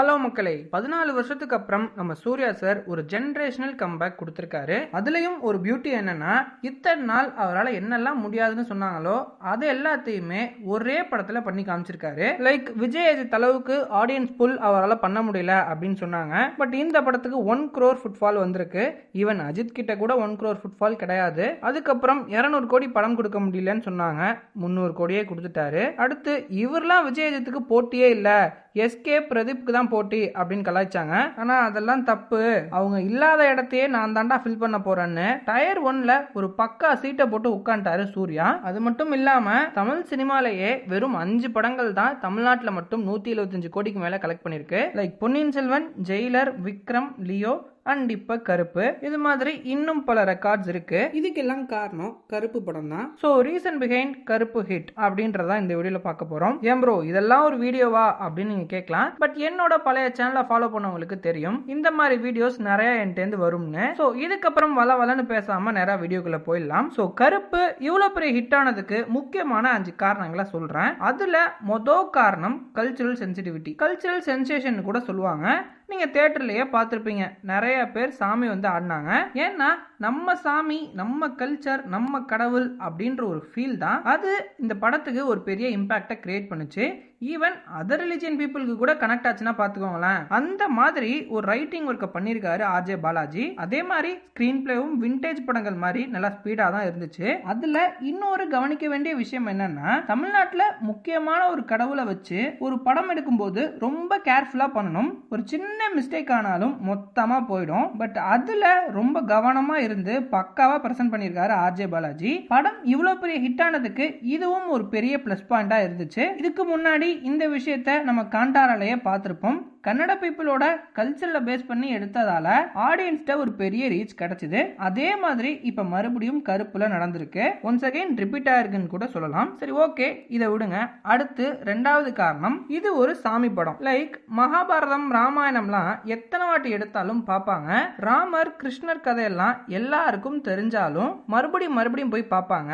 Hello மக்களே, 14 வருஷத்துக்கு அப்புறம் நம்ம சூர்யா சார் ஒரு ஜெனரேஷனல் கம்பேக் கொடுத்திருக்காரு. அதுலயும் ஒரு பியூட்டி என்னன்னா, இத்தனை நாள் அவரால் என்னெல்லாம் முடியாதுன்னு சொன்னாங்களோ அது எல்லாத்தையுமே ஒரே படத்துல பண்ணி காமிச்சிருக்காரு. லைக் விஜய் அஜித் அளவுக்கு ஆடியன்ஸ் புல் அவரால் பண்ண முடியல அப்படின்னு சொன்னாங்க. பட் இந்த படத்துக்கு 1 crore ஃபுட்ஃபால் வந்திருக்கு. ஈவன் அஜித் கிட்ட கூட 1 crore ஃபுட்ஃபால் கிடையாது. அதுக்கப்புறம் 200 கோடி படம் கொடுக்க முடியலன்னு சொன்னாங்க. 300 கோடியே கொடுத்துட்டாரு. அடுத்து இவர்லாம் விஜய் அஜித்துக்கு போட்டியே இல்ல, எஸ்கே பிரதீப்க்கு தான் போட்டி அப்படின்னு கலாய்ச்சாங்க. ஆனா அதெல்லாம் தப்பு. அவங்க இல்லாத இடத்தையே நான் தாண்டா ஃபில் பண்ண போறேன்னு டயர் 1ல ஒரு பக்கா சீட்டை போட்டு உட்காந்துட்டாரு சூர்யா. அது மட்டும் இல்லாம தமிழ் சினிமாலேயே வெறும் 5 படங்கள் தான் தமிழ்நாட்டில் மட்டும் 175 கோடிக்கு மேல கலெக்ட் பண்ணிருக்கு. Like Ponniyin Selvan, Jailer, Vikram, Leo and இப்ப கருப்பு. இது மாதிரி இன்னும் பல ரெக்கார்ட்ஸ் இருக்கு. இதுக்கெல்லாம் காரணம் கருப்பு படம் தான். சோ ரீசன் பிஹைண்ட் கருப்பு ஹிட் அப்படின்றத இந்த வீடியோல பார்க்க போறோம். ஏன் ப்ரோ இதெல்லாம் ஒரு வீடியோவா அப்படின்னு நீங்க கேட்கலாம். பட் என்னோட பழைய சேனலை ஃபாலோ பண்ணவங்களுக்கு தெரியும் இந்த மாதிரி வீடியோஸ் நிறைய என்கிட்ட வரும்னு. சோ இதுக்கப்புறம் வளன்னு பேசாம நிறைய வீடியோக்குள்ள போயிடலாம். சோ கருப்பு இவ்வளவு பெரிய ஹிட் ஆனதுக்கு முக்கியமான 5 காரணங்களை சொல்றேன். அதுல மொதல் காரணம் கல்ச்சுரல் சென்சிட்டிவிட்டி, கல்ச்சுரல் சென்சேஷன் கூட சொல்லுவாங்க. நீங்க தியேட்டர்லயே பார்த்திருப்பீங்க, நிறைய பேர் சாமி வந்து ஆடினாங்க. ஏன்னா நம்ம சாமி, நம்ம கல்ச்சர், நம்ம கடவுள் அப்படின்ற ஒரு ஃபீல் தான் அது இந்த படத்துக்கு ஒரு பெரிய இம்பாக்டை கிரியேட் பண்ணுச்சு. ஈவன் அதர் ரிலிஜியன் பீப்புளுக்கு கூட கனெக்ட் ஆச்சுன்னா பாத்துக்கோங்களேன். அந்த மாதிரி ஒரு ரைட்டிங் ஒர்க்கை பண்ணியிருக்காரு ஆர்ஜே பாலாஜி. அதே மாதிரி ஸ்கிரீன் பிளேவும் விண்டேஜ் படங்கள் மாதிரி நல்லா ஸ்பீடா தான் இருந்துச்சு. அதுல இன்னொரு கவனிக்க வேண்டிய விஷயம் என்னன்னா, தமிழ்நாட்டுல முக்கியமான ஒரு கடவுளை வச்சு ஒரு படம் எடுக்கும் போது ரொம்ப கேர்ஃபுல்லா பண்ணணும். ஒரு சின்ன மிஸ்டேக் ஆனாலும் மொத்தமா போயிடும். பட் அதுல ரொம்ப கவனமா இருந்து பக்காவா பிரசன்ட் பண்ணியிருக்காரு ஆர்ஜே பாலாஜி. படம் இவ்வளவு பெரிய ஹிட் ஆனதுக்கு இதுவும் ஒரு பெரிய பிளஸ் பாயிண்டா இருந்துச்சு. இதுக்கு முன்னாடி இந்த விஷயத்தை நம்ம காண்டாராலேயே பார்த்திருப்போம். கன்னட பீப்புளோட கல்ச்சர்ல பேஸ் பண்ணி எடுத்ததால ஆடியன்ஸ்ட ஒரு பெரிய ரீச் கிடைச்சது. அதே மாதிரி இப்ப மறுபடியும் கருப்புல நடந்திருக்கு. ஒன்ஸ் அகைன் ரிப்பீட் ஆயிருக்குன்னு கூட சொல்லலாம். சரி ஓகே, இதை விடுங்க. அடுத்து 2வது காரணம், இது ஒரு சாமி படம். லைக் மகாபாரதம், ராமாயணம்லாம் எத்தனை வாட்டி எடுத்தாலும் பார்ப்பாங்க. ராமர், கிருஷ்ணர் கதையெல்லாம் எல்லாருக்கும் தெரிஞ்சாலும் மறுபடியும் போய் பார்ப்பாங்க.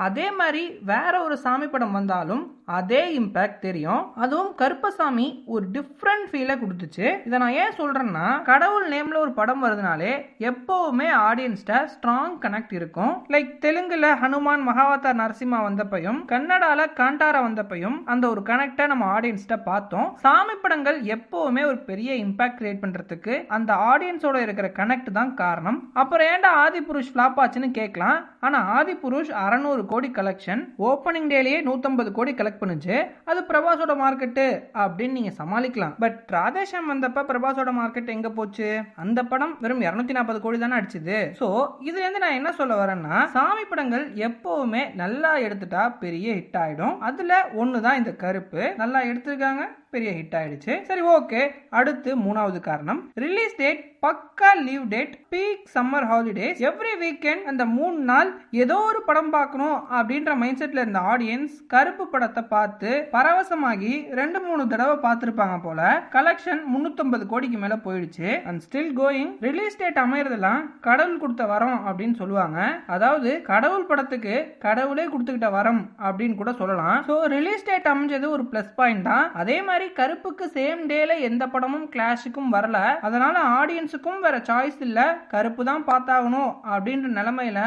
அதே மாதிரி வேற ஒரு சாமி படம் வந்தாலும் அதே இம்பாக்ட் தெரியும். அதுவும் கருப்பசாமி ஒரு டிஃப்ரெண்ட் ஃபீலை கொடுத்துச்சு. இதை நான் ஏன் சொல்றேன்னா, கடவுள் நேம்ல ஒரு படம் வருதுனாலே எப்பவுமே ஆடியன்ஸ்ட ஸ்ட்ராங் கனெக்ட் இருக்கும். லைக் தெலுங்குல ஹனுமான் மகாவதார் நரசிம்மா வந்தப்பையும் கன்னடால காண்டாரா வந்தப்பையும் அந்த ஒரு கனெக்டை நம்ம ஆடியன்ஸ்ட பார்த்தோம். சாமி படங்கள் எப்பவுமே ஒரு பெரிய இம்பாக்ட் கிரியேட் பண்றதுக்கு அந்த ஆடியன்ஸோட இருக்கிற கனெக்ட் தான் காரணம். அப்புறம் ஏன்டா ஆதி புருஷ் ஃபிளாப் ஆச்சுன்னு கேட்கலாம். ஆனா ஆதி புருஷ் 600 கோடி கலெக்ஷன், ஓப்பனிங் டேலேயே 150 கோடி கலெக்ட் பண்ணுச்சு. அது பிரபாஸோட மார்க்கெட் அப்படின்னு நீங்க சமாளிக்கலாம். பட் ராதேஷாம் வந்தப்ப பிரபாஸோட மார்க்கெட் எங்க போச்சு? அந்த படம் வெறும் 240 கோடி தானே அடிச்சது. சோ இதுல இருந்து நான் என்ன சொல்ல வரேன்னா, சாமி படங்கள் எப்பவுமே நல்லா எடுத்துட்டா பெரிய ஹிட் ஆயிடும். அதுல ஒண்ணுதான் இந்த கருப்பு. நல்லா எடுத்திருக்காங்க, பெரிய ஹிட் ஆயிடுச்சு. சரி ஓகே, அடுத்து 3வது காரணம், ரிலீஸ் டேட் பக்கா leave date, peak summer holidays. Every weekend அந்த 3 நாள் ஏதோ ஒரு படம் பார்க்கணும் அப்படின்ற மைண்ட் செட்ல இருந்த ஆடியன்ஸ் கருப்பு படத்தை பார்த்து பரவசமாகி 2-3 தடவை பார்த்திருப்பாங்க போல. கலெக்ஷன் 350 கோடிக்கு மேல போயிடுச்சு. And still going. Release date அமையறதெல்லாம் கடவுள் கொடுத்த வரம் அப்படின்னு சொல்லுவாங்க. அதாவது கடவுள் படத்துக்கு கடவுளே கொடுத்துக்கிட்ட வரம் அப்படின்னு கூட சொல்லலாம். சோ ரிலீஸ் டேட் அமைஞ்சது ஒரு பிளஸ் பாயிண்ட் தான். அதே மாதிரி கருப்புக்கு சேம் டேல எந்த படமும் கிளாஷுக்கும் வரல. அதனால ஆடியன்ஸுக்கும் வேற சாய்ஸ் இல்ல, கருப்பு தான் பார்த்தாகணும் அப்படின்ற நிலைமையில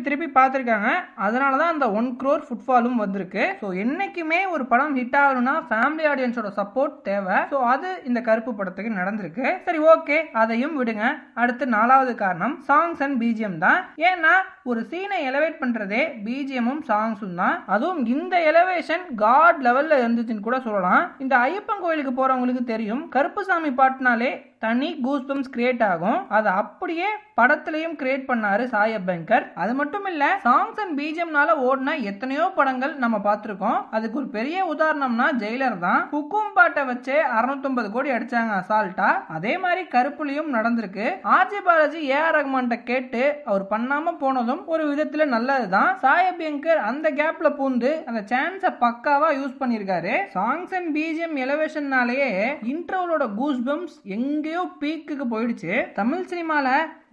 திருப்பி பார்த்திருக்காங்க. அதனாலதான் அந்த 1 crore ஃபுட்ஃபாலும் வந்திருக்கு. சோ என்னைக்குமே ஒரு படம் ஹிட் ஆகணும்னா ஃபேமிலி ஆடியன்ஸோட சப்போர்ட் தேவை. சோ அது இந்த கருப்பு படத்துக்கு நடந்திருக்கு. சரி ஓகே, அதையும் விடுங்க. அடுத்து 4வது காரணம், சாங்ஸ் அண்ட் பிஜிஎம் தான். ஏன்னா ஒரு சீனை எலவேட் பண்றதே பிஜிஎமும் சாங்ஸும் தான். அதுவும் இந்த எலவேஷன் காட் லெவல்ல இருந்துச்சுன்னு கூட சொல்லலாம். இந்த ஐயப்பன் கோயிலுக்கு போறவங்களுக்கு தெரியும், கருப்புசாமி பாட்டுனாலே தனி கூஸ் பம்ப்ஸ் கிரியேட் ஆகும். அது அப்படியே படத்திலையும் கிரியேட் பண்ணாரு சாய் அபங்கர். அது மட்டும் இல்ல, சாங்ஸ் அண்ட் பிஜிஎம்னால ஓடின எத்தனையோ படங்கள் நம்ம பார்த்திருக்கோம். அதுக்கு ஒரு பெரிய உதாரணம்னா ஜெயிலர் தான். ஹுக்கும் பாட்டை வச்சு 650 கோடி அடிச்சாங்க அசால்ட்டா. அதே மாதிரி கருப்புலையும் நடந்திருக்கு. ஆர்ஜே பாலாஜி ஏஆர் ரஹ்மான் கேட்டு அவர் பண்ணாம போனதும் ஒரு விதத்துல நல்லதுதான். சாய் அபங்கர் அந்த கேப்ல பூந்து அந்த சான்ஸை பக்காவா யூஸ் பண்ணிருக்காரு. சாங்ஸ் அண்ட் பிஜிஎம் எலவேஷன்னாலேயே இன்ட்ரோலோட கூஸ் பம்ப்ஸ் எங்கேயோ எங்கேயோ பீக்குக்கு போயிடுச்சு. தமிழ் சினிமால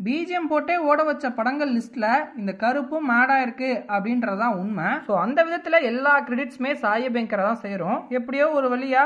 பிஜிஎம் போட்டே ஓட வச்ச படங்கள் லிஸ்ட்ல இந்த கருப்பும் ஆட் ஆயிருக்கு அப்படின்றதான் உண்மை. ஸோ அந்த விதத்துல எல்லா கிரெடிட்ஸுமே சாய் அபியங்கரை தான் சேரும். எப்படியோ ஒரு வழியா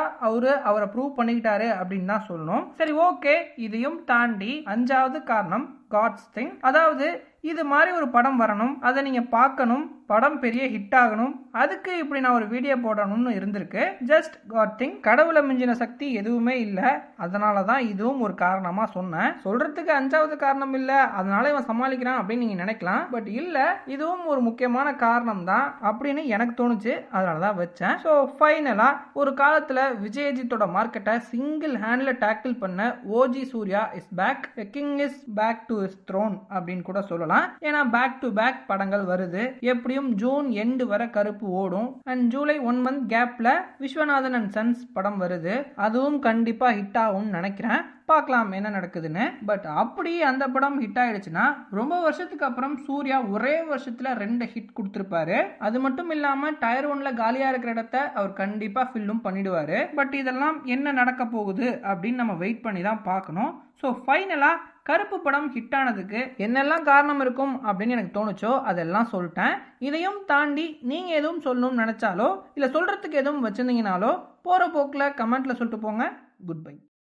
அவரை ப்ரூவ் பண்ணிக்கிட்டாரு அப்படின்னு தான் சொல்லணும். சரி, ஓகே. இதையும் தாண்டி 5வது காரணம் காட்ஸ் திங். அதாவது இது மாதிரி ஒரு படம் வரணும், அதை நீங்க பார்க்கணும், படம் பெரிய ஹிட் ஆகணும், அதுக்கு இப்படி நான் ஒரு வீடியோ போடணும்னு இருந்திருக்கு. Just got thing. கடவுளை மிஞ்சின சக்தி எதுவுமே இல்லை. அதனால தான் இதுவும் ஒரு காரணமா சொன்னேன். சொல்றதுக்கு 5வது காரணம் இல்ல, அதனால இவன் சமாளிக்கிறான் அப்படின்னு நீங்க நினைக்கலாம். பட் இல்ல, இதுவும் ஒரு முக்கியமான காரணம் தான் அப்படின்னு எனக்கு தோணுச்சு. அதனால தான் வச்சேன். ஸோ ஃபைனலா ஒரு காலத்துல விஜயஜித்தோட மார்க்கெட்டை சிங்கிள் ஹேண்ட்ல டேக்கிள் பண்ண OG Suriya is back. King is back to his throne அப்படின்னு கூட சொல்லலாம். ஏன்னா பேக் டு பேக் படங்கள் வருது. எப்படியும் ஜூன் எண்டு வரை கருப்பு ஓடும். அண்ட் ஜூலை 1 month கேப்ல விஸ்வநாதன் அண்ட் சன்ஸ் படம் வருது. அதுவும் கண்டிப்பா ஹிட் ஆகும் நினைக்கிறேன். பார்க்கலாம் என்ன நடக்குதுன்னு. பட் அப்படி அந்த படம் ஹிட் ஆயிடுச்சுன்னா ரொம்ப வருஷத்துக்கு அப்புறம் சூர்யா ஒரே வருஷத்துல 2 ஹிட் கொடுத்திருப்பாரு. அது மட்டும் இல்லாம டயர் 1ல காலியா இருக்கிற இடத்த அவர் கண்டிப்பா ஃபில்லும் பண்ணிடுவாரு. பட் இதெல்லாம் என்ன நடக்க போகுது அப்படின்னு நம்ம வெயிட் பண்ணி தான் பார்க்கணும். ஸோ ஃபைனலா கருப்பு படம் ஹிட் ஆனதுக்கு என்னெல்லாம் காரணம் இருக்கும் அப்படின்னு எனக்கு தோணுச்சோ அதெல்லாம் சொல்லிட்டேன். இதையும் தாண்டி நீங்க எதுவும் சொல்லணும்னு நினைச்சாலோ இல்ல சொல்றதுக்கு எதுவும் வச்சிருந்தீங்கனாலோ போற போக்குல கமெண்ட்ல சொல்லிட்டு போங்க. Good bye.